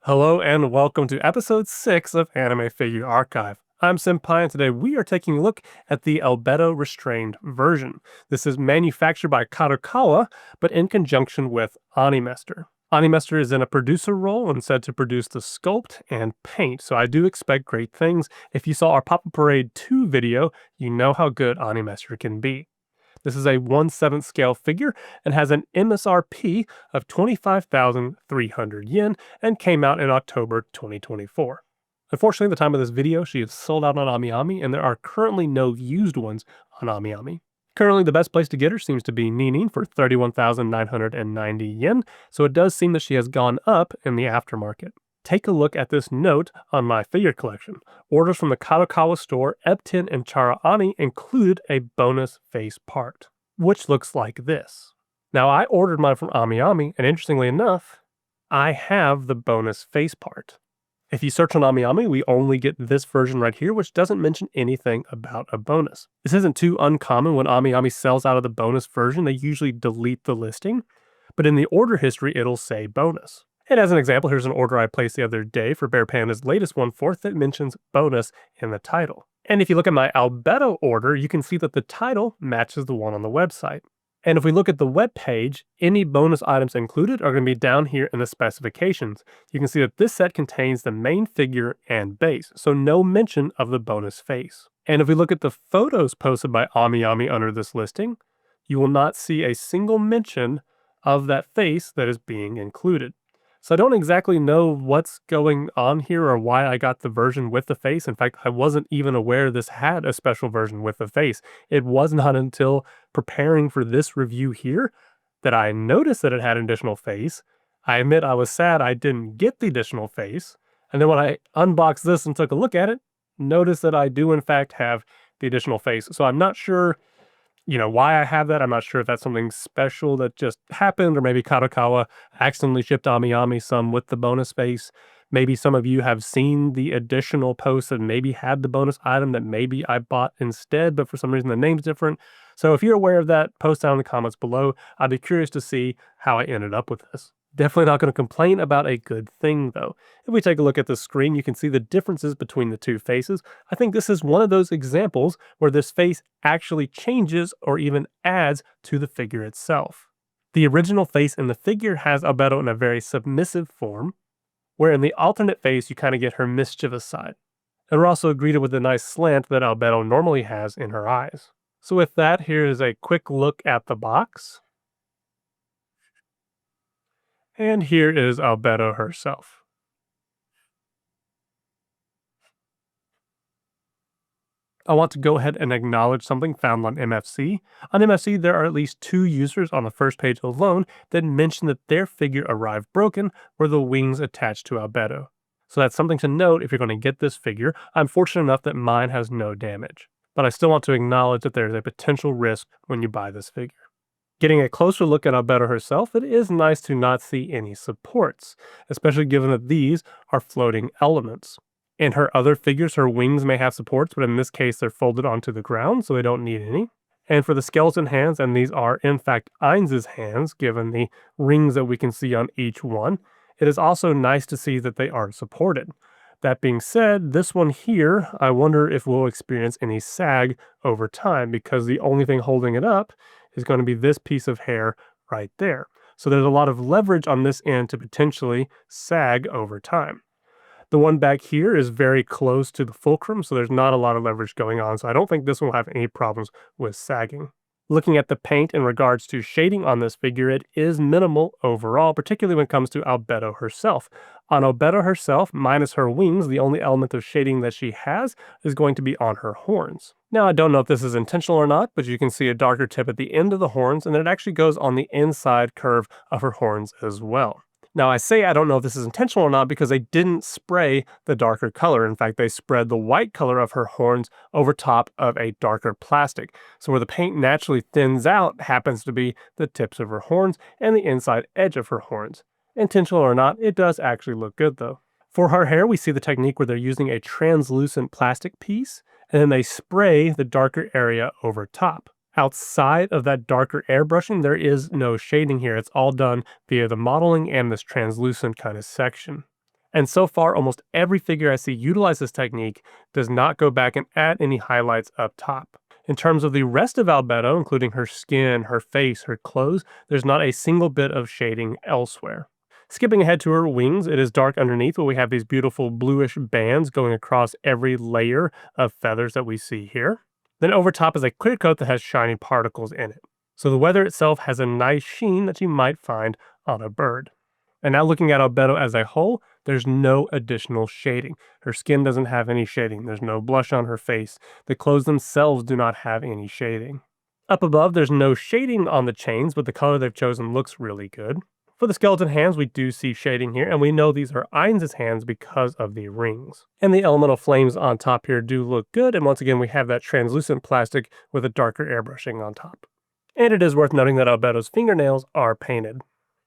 Hello and welcome to episode 6 of Anime Figure Archive. I'm Senpai and today we are taking a look at the Albedo Restrained version. This is manufactured by Kadokawa, but in conjunction with Animester. Animester is in a producer role and said to produce the sculpt and paint, so I do expect great things. If you saw our Pop-Up Parade 2 video, you know how good Animester can be. This is a 1/7 scale figure and has an MSRP of 25,300 yen and came out in October 2024. Unfortunately, at the time of this video, she is sold out on AmiAmi and there are currently no used ones on AmiAmi. Currently, the best place to get her seems to be Ninin for 31,990 yen, so it does seem that she has gone up in the aftermarket. Take a look at this note on my figure collection. Orders from the Kadokawa store, Epton and Chara Ani included a bonus face part, which looks like this. Now I ordered mine from AmiAmi, and interestingly enough, I have the bonus face part. If you search on AmiAmi, we only get this version right here, which doesn't mention anything about a bonus. This isn't too uncommon when AmiAmi sells out of the bonus version, they usually delete the listing, but in the order history, it'll say bonus. And as an example, here's an order I placed the other day for Bear Panda's latest 1/4 that mentions bonus in the title. And if you look at my Albedo order, you can see that the title matches the one on the website. And if we look at the web page, any bonus items included are going to be down here in the specifications. You can see that this set contains the main figure and base, so no mention of the bonus face. And if we look at the photos posted by AmiAmi under this listing, you will not see a single mention of that face that is being included. So I don't exactly know what's going on here or why I got the version with the face. In fact, I wasn't even aware this had a special version with the face. It was not until preparing for this review here that I noticed that it had an additional face. I admit I was sad I didn't get the additional face. And then when I unboxed this and took a look at it, noticed that I do in fact have the additional face. So I'm not sure why I have that. I'm not sure if that's something special that just happened, or maybe Kadokawa accidentally shipped AmiAmi some with the bonus face. Maybe some of you have seen the additional post that maybe had the bonus item that maybe I bought instead, but for some reason the name's different. So if you're aware of that, post down in the comments below. I'd be curious to see how I ended up with this. Definitely not going to complain about a good thing though. If we take a look at the screen, you can see the differences between the two faces. I think this is one of those examples where this face actually changes or even adds to the figure itself. The original face in the figure has Albedo in a very submissive form, where in the alternate face you kind of get her mischievous side. And we're also greeted with the nice slant that Albedo normally has in her eyes. So with that, here is a quick look at the box. And here is Albedo herself. I want to go ahead and acknowledge something found on MFC. On MFC, there are at least 2 users on the first page alone that mention that their figure arrived broken were the wings attached to Albedo. So that's something to note if you're going to get this figure. I'm fortunate enough that mine has no damage, but I still want to acknowledge that there is a potential risk when you buy this figure. Getting a closer look at Albedo herself, it is nice to not see any supports, especially given that these are floating elements. In her other figures, her wings may have supports, but in this case they're folded onto the ground, so they don't need any. And for the skeleton hands, and these are in fact Ainz's hands, given the rings that we can see on each one, it is also nice to see that they are supported. That being said, this one here, I wonder if we'll experience any sag over time, because the only thing holding it up is going to be this piece of hair right there. So there's a lot of leverage on this end to potentially sag over time. The one back here is very close to the fulcrum, so there's not a lot of leverage going on, so I don't think this will have any problems with sagging. Looking at the paint in regards to shading on this figure, it is minimal overall, particularly when it comes to Albedo herself. On Albedo herself, minus her wings, the only element of shading that she has is going to be on her horns. Now, I don't know if this is intentional or not, but you can see a darker tip at the end of the horns, and then it actually goes on the inside curve of her horns as well. Now, I say I don't know if this is intentional or not because they didn't spray the darker color. In fact, they spread the white color of her horns over top of a darker plastic. So where the paint naturally thins out happens to be the tips of her horns and the inside edge of her horns. Intentional or not, it does actually look good though. For her hair, we see the technique where they're using a translucent plastic piece, and then they spray the darker area over top. Outside of that darker airbrushing, there is no shading here. It's all done via the modeling and this translucent kind of section. And so far, almost every figure I see utilize this technique does not go back and add any highlights up top. In terms of the rest of Albedo, including her skin, her face, her clothes, there's not a single bit of shading elsewhere. Skipping ahead to her wings, it is dark underneath where we have these beautiful bluish bands going across every layer of feathers that we see here. Then over top is a clear coat that has shiny particles in it. So the weather itself has a nice sheen that you might find on a bird. And now looking at Albedo as a whole, there's no additional shading. Her skin doesn't have any shading. There's no blush on her face. The clothes themselves do not have any shading. Up above, there's no shading on the chains, but the color they've chosen looks really good. For the skeleton hands, we do see shading here, and we know these are Ainz' hands because of the rings. And the elemental flames on top here do look good, and once again, we have that translucent plastic with a darker airbrushing on top. And it is worth noting that Albedo's fingernails are painted.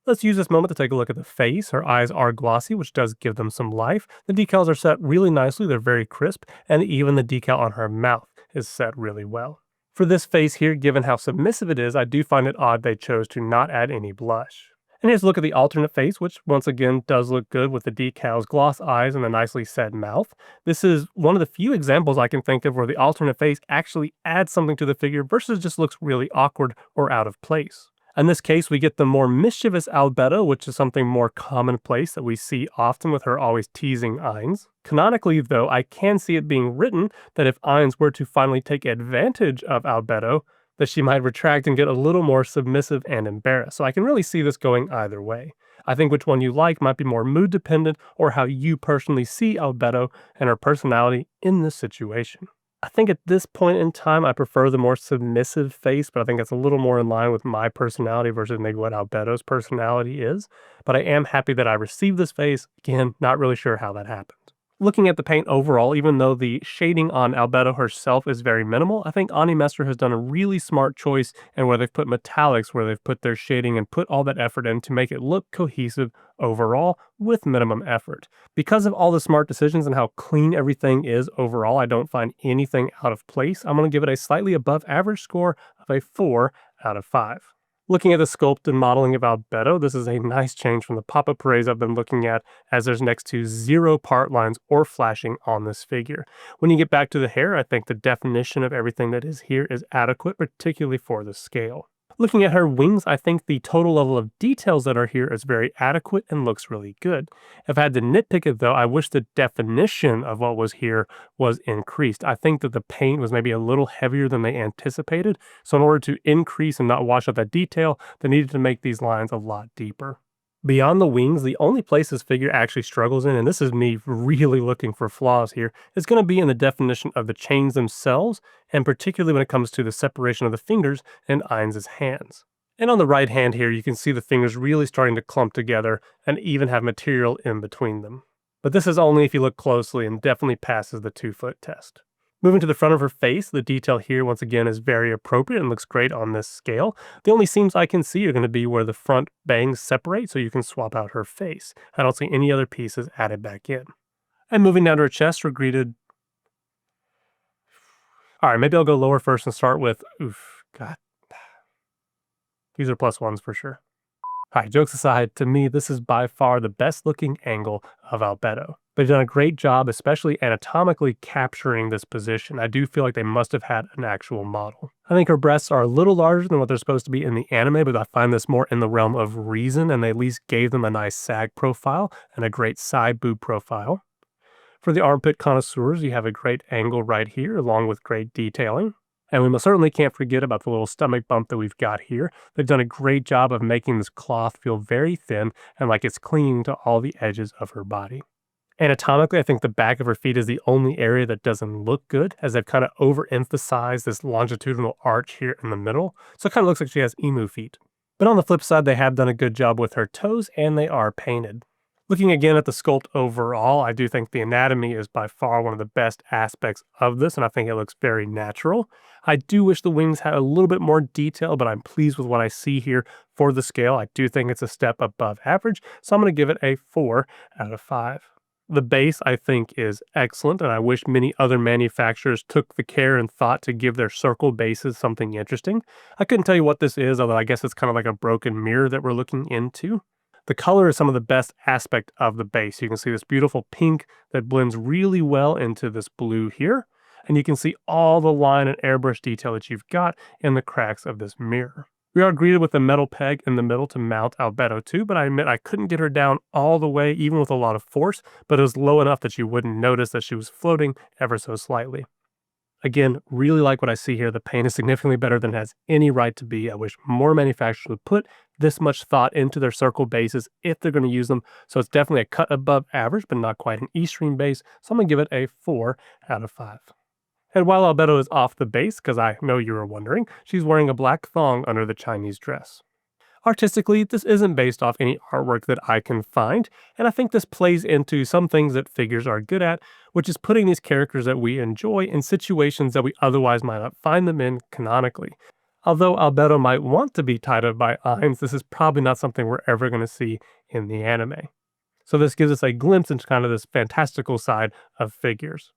Let's use this moment to take a look at the face. Her eyes are glossy, which does give them some life. The decals are set really nicely, they're very crisp, and even the decal on her mouth is set really well. For this face here, given how submissive it is, I do find it odd they chose to not add any blush. And here's a look at the alternate face, which once again does look good with the decals, gloss eyes, and a nicely set mouth. This is one of the few examples I can think of where the alternate face actually adds something to the figure versus just looks really awkward or out of place. In this case, we get the more mischievous Albedo, which is something more commonplace that we see often with her always teasing Ainz. Canonically, though, I can see it being written that if Ainz were to finally take advantage of Albedo, that she might retract and get a little more submissive and embarrassed. So I can really see this going either way. I think which one you like might be more mood dependent or how you personally see Albedo and her personality in this situation. I think at this point in time, I prefer the more submissive face, but I think it's a little more in line with my personality versus maybe what Albedo's personality is. But I am happy that I received this face. Again, not really sure how that happened. Looking at the paint overall, even though the shading on Albedo herself is very minimal, I think Animester has done a really smart choice in where they've put metallics, where they've put their shading and put all that effort in to make it look cohesive overall with minimum effort. Because of all the smart decisions and how clean everything is overall, I don't find anything out of place. I'm going to give it a slightly above average score of a 4 out of 5. Looking at the sculpt and modeling of Albedo, this is a nice change from the pop-up arrays I've been looking at, as there's next to 0 part lines or flashing on this figure. When you get back to the hair, I think the definition of everything that is here is adequate, particularly for the scale. Looking at her wings, I think the total level of details that are here is very adequate and looks really good. If I had to nitpick it though, I wish the definition of what was here was increased. I think that the paint was maybe a little heavier than they anticipated, so in order to increase and not wash out that detail, they needed to make these lines a lot deeper. Beyond the wings, the only place this figure actually struggles in, and this is me really looking for flaws here, is going to be in the definition of the chains themselves, and particularly when it comes to the separation of the fingers and Ainz' hands. And on the right hand here, you can see the fingers really starting to clump together and even have material in between them. But this is only if you look closely and definitely passes the 2-foot test. Moving to the front of her face, the detail here once again is very appropriate and looks great on this scale. The only seams I can see are going to be where the front bangs separate so you can swap out her face. I don't see any other pieces added back in. And moving down to her chest, we're greeted... Alright, maybe I'll go lower first and start with... Oof, God. These are +1s for sure. Alright, jokes aside, to me this is by far the best looking angle of Albedo. They've done a great job, especially anatomically capturing this position. I do feel like they must have had an actual model. I think her breasts are a little larger than what they're supposed to be in the anime, but I find this more in the realm of reason, and they at least gave them a nice sag profile and a great side boob profile. For the armpit connoisseurs, you have a great angle right here, along with great detailing. And we most certainly can't forget about the little stomach bump that we've got here. They've done a great job of making this cloth feel very thin and like it's clinging to all the edges of her body. Anatomically, I think the back of her feet is the only area that doesn't look good, as they've kind of overemphasized this longitudinal arch here in the middle, so it kind of looks like she has emu feet. But on the flip side, they have done a good job with her toes, and they are painted. Looking again at the sculpt overall, I do think the anatomy is by far one of the best aspects of this, and I think it looks very natural. I do wish the wings had a little bit more detail, but I'm pleased with what I see here for the scale. I do think it's a step above average, so I'm going to give it a 4 out of 5. The base, I think, is excellent, and I wish many other manufacturers took the care and thought to give their circle bases something interesting. I couldn't tell you what this is, although I guess it's kind of like a broken mirror that we're looking into. The color is some of the best aspect of the base. You can see this beautiful pink that blends really well into this blue here. And you can see all the line and airbrush detail that you've got in the cracks of this mirror. We are greeted with a metal peg in the middle to mount Albedo too, but I admit I couldn't get her down all the way, even with a lot of force, but it was low enough that you wouldn't notice that she was floating ever so slightly. Again, really like what I see here. The paint is significantly better than it has any right to be. I wish more manufacturers would put this much thought into their circle bases if they're going to use them. So it's definitely a cut above average, but not quite an E-string base. So I'm going to give it a 4 out of 5. And while Albedo is off the base, because I know you were wondering, she's wearing a black thong under the Chinese dress. Artistically, this isn't based off any artwork that I can find, and I think this plays into some things that figures are good at, which is putting these characters that we enjoy in situations that we otherwise might not find them in canonically. Although Albedo might want to be tied up by Ainz, this is probably not something we're ever going to see in the anime. So this gives us a glimpse into kind of this fantastical side of figures.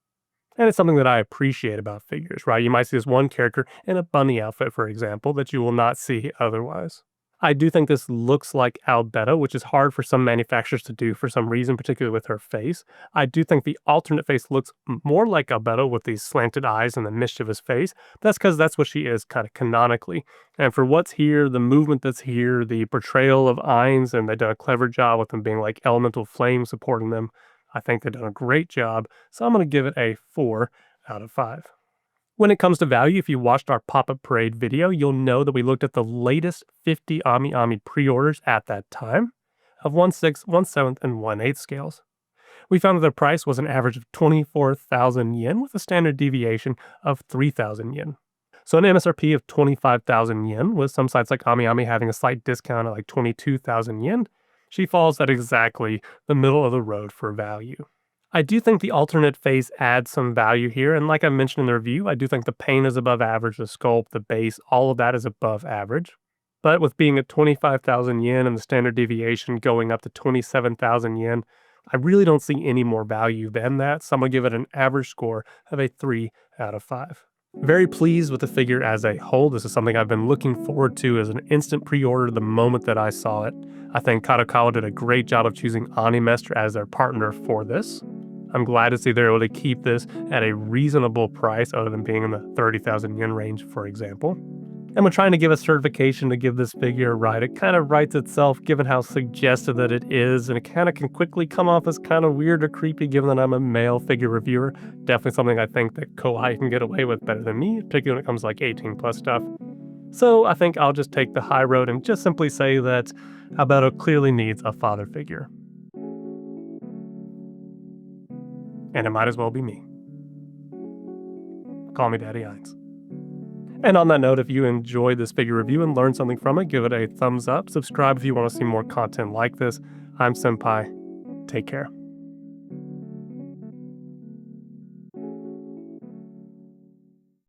And it's something that I appreciate about figures, right? You might see this one character in a bunny outfit, for example, that you will not see otherwise. I do think this looks like Albedo, which is hard for some manufacturers to do for some reason, particularly with her face. I do think the alternate face looks more like Albedo with these slanted eyes and the mischievous face. That's because that's what she is kind of canonically. And for what's here, the movement that's here, the portrayal of Ainz, and they've done a clever job with them being like elemental flame supporting them. I think they've done a great job. So I'm going to give it a 4 out of 5. When it comes to value, if you watched our pop-up parade video, you'll know that we looked at the latest 50 Ami Ami pre-orders at that time of 1/6, 1/7, and 1/8 scales. We found that their price was an average of 24,000 yen with a standard deviation of 3,000 yen. So an MSRP of 25,000 yen, with some sites like Ami Ami having a slight discount at like 22,000 yen, she falls at exactly the middle of the road for value. I do think the alternate face adds some value here, and like I mentioned in the review, I do think the paint is above average, the sculpt, the base, all of that is above average. But with being at 25,000 yen and the standard deviation going up to 27,000 yen, I really don't see any more value than that, so I'm going to give it an average score of a 3 out of 5. Very pleased with the figure as a whole. This is something I've been looking forward to as an instant pre-order the moment that I saw it. I think Kadokawa did a great job of choosing Animestor as their partner for this. I'm glad to see they're able to keep this at a reasonable price other than being in the 30,000 yen range, for example. And when trying to give a certification to give this figure right, it kind of writes itself given how suggestive that it is, and it kind of can quickly come off as kind of weird or creepy given that I'm a male figure reviewer. Definitely something I think that Kohai can get away with better than me, particularly when it comes to like 18 plus stuff. So I think I'll just take the high road and just simply say that Albedo clearly needs a father figure. And it might as well be me. Call me Daddy Ainz. And on that note, if you enjoyed this figure review and learned something from it, give it a thumbs up. Subscribe if you want to see more content like this. I'm Senpai. Take care.